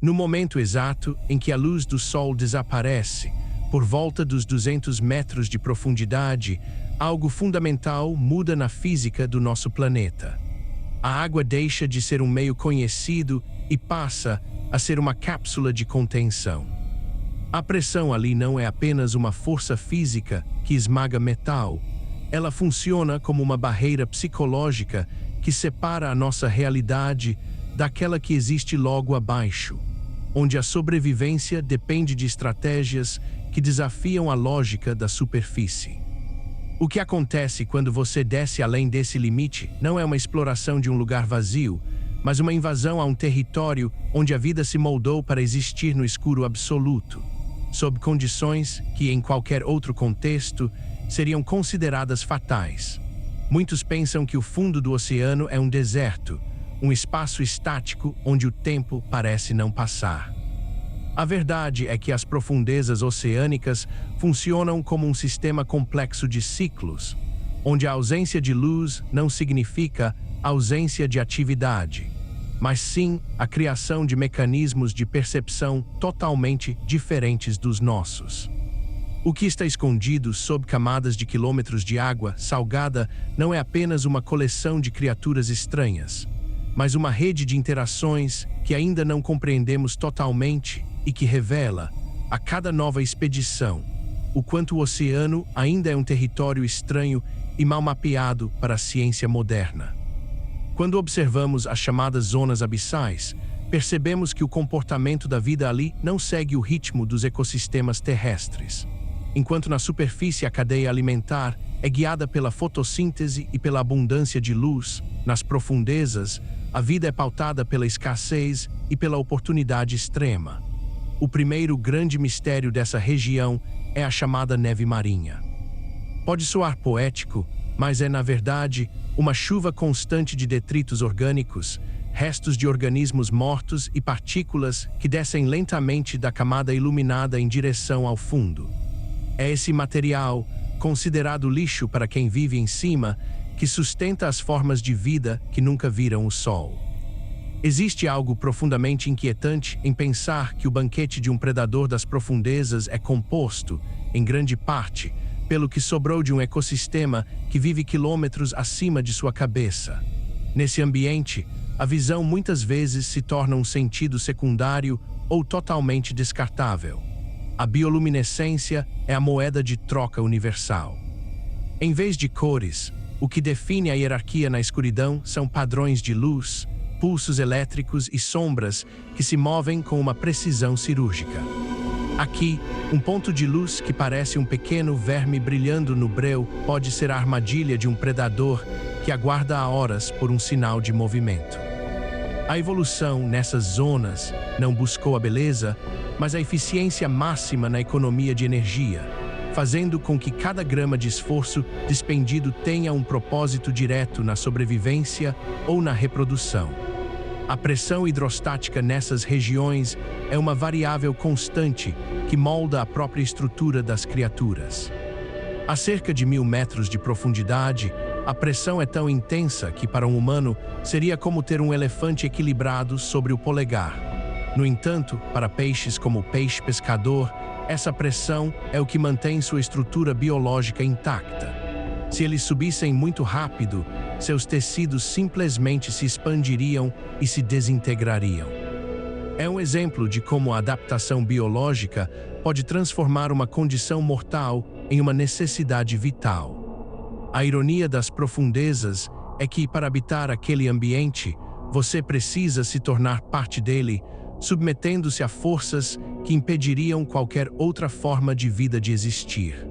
No momento exato em que a luz do Sol desaparece, por volta dos 200 metros de profundidade, algo fundamental muda na física do nosso planeta. A água deixa de ser um meio conhecido e passa a ser uma cápsula de contenção. A pressão ali não é apenas uma força física que esmaga metal. Ela funciona como uma barreira psicológica que separa a nossa realidade daquela que existe logo abaixo, onde a sobrevivência depende de estratégias que desafiam a lógica da superfície. O que acontece quando você desce além desse limite não é uma exploração de um lugar vazio, mas uma invasão a um território onde a vida se moldou para existir no escuro absoluto, sob condições que, em qualquer outro contexto, seriam consideradas fatais. Muitos pensam que o fundo do oceano é um deserto, um espaço estático onde o tempo parece não passar. A verdade é que as profundezas oceânicas funcionam como um sistema complexo de ciclos, onde a ausência de luz não significa ausência de atividade, mas sim a criação de mecanismos de percepção totalmente diferentes dos nossos. O que está escondido sob camadas de quilômetros de água salgada não é apenas uma coleção de criaturas estranhas, mas uma rede de interações que ainda não compreendemos totalmente e que revela, a cada nova expedição, o quanto o oceano ainda é um território estranho e mal mapeado para a ciência moderna. Quando observamos as chamadas zonas abissais, percebemos que o comportamento da vida ali não segue o ritmo dos ecossistemas terrestres. Enquanto na superfície a cadeia alimentar é guiada pela fotossíntese e pela abundância de luz, nas profundezas, a vida é pautada pela escassez e pela oportunidade extrema. O primeiro grande mistério dessa região é a chamada neve marinha. Pode soar poético, mas é, na verdade, uma chuva constante de detritos orgânicos, restos de organismos mortos e partículas que descem lentamente da camada iluminada em direção ao fundo. É esse material, considerado lixo para quem vive em cima, que sustenta as formas de vida que nunca viram o sol. Existe algo profundamente inquietante em pensar que o banquete de um predador das profundezas é composto, em grande parte, pelo que sobrou de um ecossistema que vive quilômetros acima de sua cabeça. Nesse ambiente, a visão muitas vezes se torna um sentido secundário ou totalmente descartável. A bioluminescência é a moeda de troca universal. Em vez de cores, o que define a hierarquia na escuridão são padrões de luz, pulsos elétricos e sombras que se movem com uma precisão cirúrgica. Aqui, um ponto de luz que parece um pequeno verme brilhando no breu pode ser a armadilha de um predador que aguarda há horas por um sinal de movimento. A evolução nessas zonas não buscou a beleza, mas a eficiência máxima na economia de energia, fazendo com que cada grama de esforço despendido tenha um propósito direto na sobrevivência ou na reprodução. A pressão hidrostática nessas regiões é uma variável constante que molda a própria estrutura das criaturas. A cerca de 1000 metros de profundidade, a pressão é tão intensa que para um humano seria como ter um elefante equilibrado sobre o polegar. No entanto, para peixes como o peixe pescador, essa pressão é o que mantém sua estrutura biológica intacta. Se eles subissem muito rápido, seus tecidos simplesmente se expandiriam e se desintegrariam. É um exemplo de como a adaptação biológica pode transformar uma condição mortal em uma necessidade vital. A ironia das profundezas é que, para habitar aquele ambiente, você precisa se tornar parte dele, submetendo-se a forças que impediriam qualquer outra forma de vida de existir.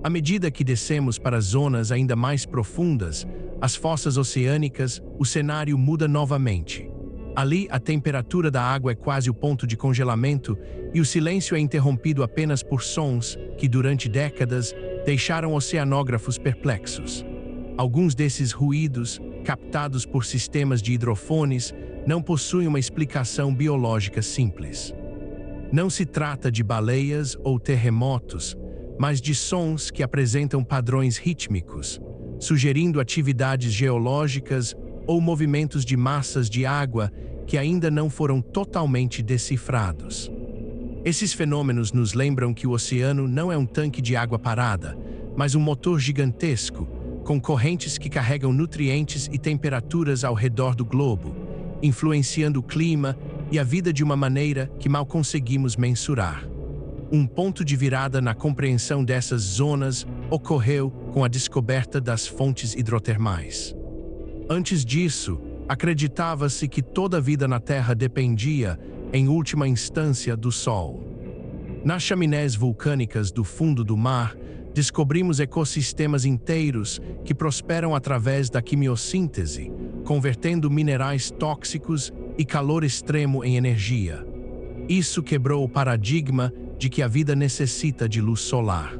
À medida que descemos para zonas ainda mais profundas, as fossas oceânicas, o cenário muda novamente. Ali, a temperatura da água é quase o ponto de congelamento e o silêncio é interrompido apenas por sons que, durante décadas, deixaram oceanógrafos perplexos. Alguns desses ruídos, captados por sistemas de hidrofones, não possuem uma explicação biológica simples. Não se trata de baleias ou terremotos, mas de sons que apresentam padrões rítmicos, sugerindo atividades geológicas ou movimentos de massas de água que ainda não foram totalmente decifrados. Esses fenômenos nos lembram que o oceano não é um tanque de água parada, mas um motor gigantesco, com correntes que carregam nutrientes e temperaturas ao redor do globo, influenciando o clima e a vida de uma maneira que mal conseguimos mensurar. Um ponto de virada na compreensão dessas zonas ocorreu com a descoberta das fontes hidrotermais. Antes disso, acreditava-se que toda a vida na Terra dependia, em última instância, do Sol. Nas chaminés vulcânicas do fundo do mar, descobrimos ecossistemas inteiros que prosperam através da quimiossíntese, convertendo minerais tóxicos e calor extremo em energia. Isso quebrou o paradigma de que a vida necessita de luz solar.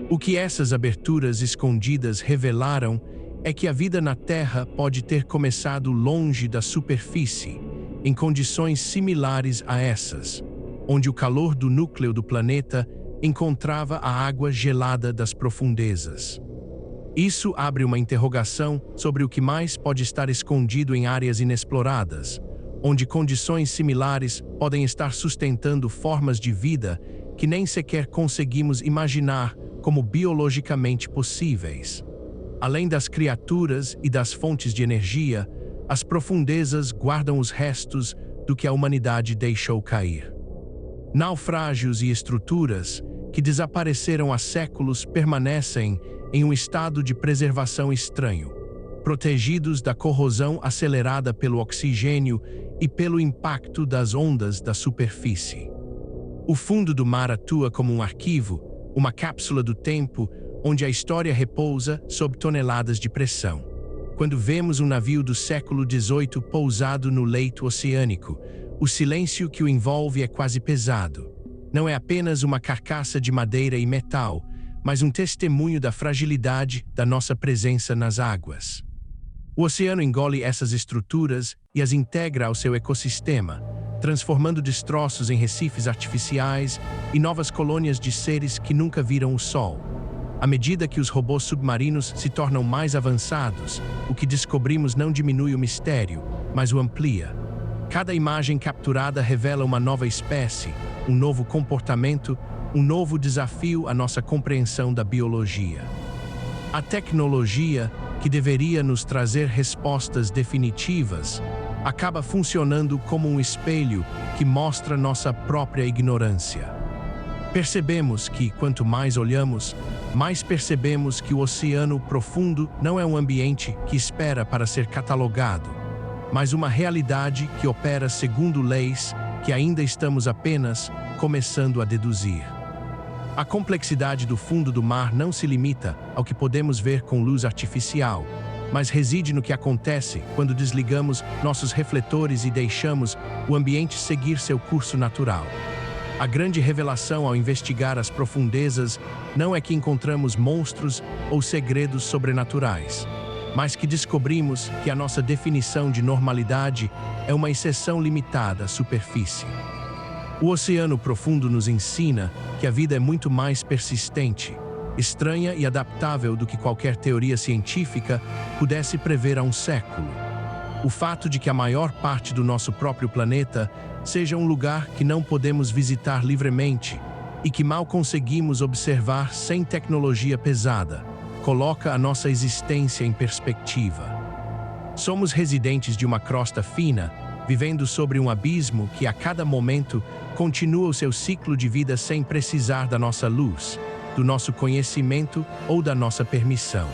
O que essas aberturas escondidas revelaram é que a vida na Terra pode ter começado longe da superfície, em condições similares a essas, onde o calor do núcleo do planeta encontrava a água gelada das profundezas. Isso abre uma interrogação sobre o que mais pode estar escondido em áreas inexploradas, onde condições similares podem estar sustentando formas de vida que nem sequer conseguimos imaginar como biologicamente possíveis. Além das criaturas e das fontes de energia, as profundezas guardam os restos do que a humanidade deixou cair. Naufrágios e estruturas que desapareceram há séculos permanecem em um estado de preservação estranho, protegidos da corrosão acelerada pelo oxigênio e pelo impacto das ondas da superfície. O fundo do mar atua como um arquivo, uma cápsula do tempo, onde a história repousa sob toneladas de pressão. Quando vemos um navio do século XVIII pousado no leito oceânico, o silêncio que o envolve é quase pesado. Não é apenas uma carcaça de madeira e metal, mas um testemunho da fragilidade da nossa presença nas águas. O oceano engole essas estruturas e as integra ao seu ecossistema, transformando destroços em recifes artificiais e novas colônias de seres que nunca viram o sol. À medida que os robôs submarinos se tornam mais avançados, o que descobrimos não diminui o mistério, mas o amplia. Cada imagem capturada revela uma nova espécie, um novo comportamento, um novo desafio à nossa compreensão da biologia. A tecnologia, que deveria nos trazer respostas definitivas, acaba funcionando como um espelho que mostra nossa própria ignorância. Percebemos que, quanto mais olhamos, mais percebemos que o oceano profundo não é um ambiente que espera para ser catalogado, mas uma realidade que opera segundo leis que ainda estamos apenas começando a deduzir. A complexidade do fundo do mar não se limita ao que podemos ver com luz artificial, mas reside no que acontece quando desligamos nossos refletores e deixamos o ambiente seguir seu curso natural. A grande revelação ao investigar as profundezas não é que encontramos monstros ou segredos sobrenaturais, mas que descobrimos que a nossa definição de normalidade é uma exceção limitada à superfície. O oceano profundo nos ensina que a vida é muito mais persistente, estranha e adaptável do que qualquer teoria científica pudesse prever há um século. O fato de que a maior parte do nosso próprio planeta seja um lugar que não podemos visitar livremente e que mal conseguimos observar sem tecnologia pesada, coloca a nossa existência em perspectiva. Somos residentes de uma crosta fina, vivendo sobre um abismo que a cada momento continua o seu ciclo de vida sem precisar da nossa luz, do nosso conhecimento ou da nossa permissão.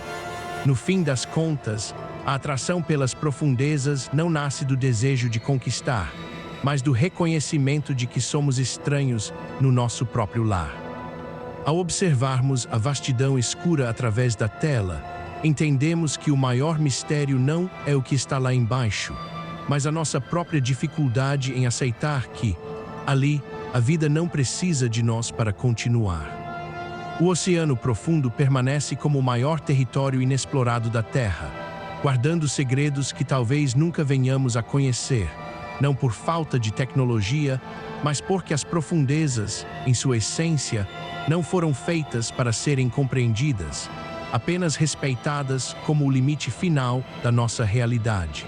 No fim das contas, a atração pelas profundezas não nasce do desejo de conquistar, mas do reconhecimento de que somos estranhos no nosso próprio lar. Ao observarmos a vastidão escura através da tela, entendemos que o maior mistério não é o que está lá embaixo, mas a nossa própria dificuldade em aceitar que, ali, a vida não precisa de nós para continuar. O oceano profundo permanece como o maior território inexplorado da Terra, guardando segredos que talvez nunca venhamos a conhecer, não por falta de tecnologia, mas porque as profundezas, em sua essência, não foram feitas para serem compreendidas, apenas respeitadas como o limite final da nossa realidade.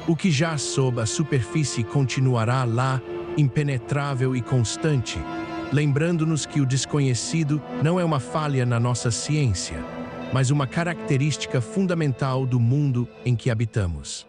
O que jaz sob a superfície continuará lá, impenetrável e constante, lembrando-nos que o desconhecido não é uma falha na nossa ciência, mas uma característica fundamental do mundo em que habitamos.